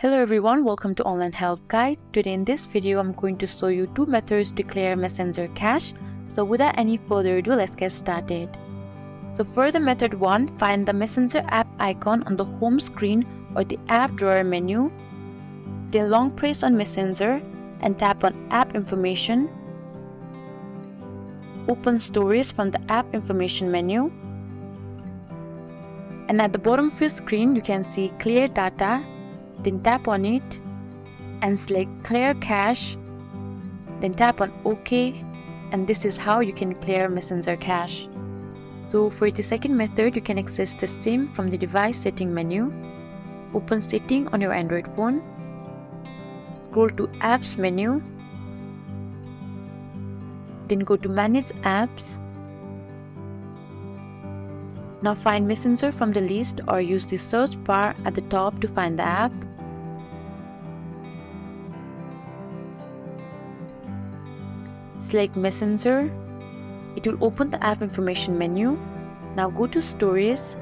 Hello everyone, welcome to Online Help Guide. Today in this video, I'm going to show you two methods to clear Messenger cache. So without any further ado, let's get started. So for the method 1, find the Messenger app icon on the home screen or the app drawer menu. Then long press on Messenger and tap on App Information. Open Stories from the App Information menu. And at the bottom of your screen, you can see Clear Data. Then tap on it and select Clear Cache. Then tap on OK, and this is how you can clear Messenger cache. So for the second method, you can access the same from the device setting menu. Open Setting on your Android phone. Scroll to Apps menu. Then go to Manage Apps. Now find Messenger from the list or use the search bar at the top to find the app. Select Messenger. It will open the app information menu. Now go to Stories,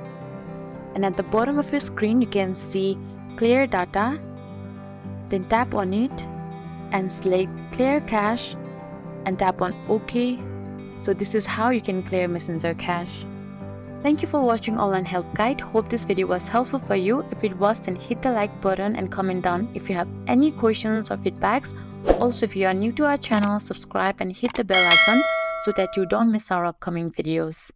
and at the bottom of your screen you can see Clear Data. Then tap on it and select Clear Cache and tap on OK. So this is how you can clear Messenger cache. Thank you for watching Online Help Guide. Hope this video was helpful for you. If it was, then hit the like button and comment down if you have any questions or feedbacks. Also, if you are new to our channel, subscribe and hit the bell icon so that you don't miss our upcoming videos.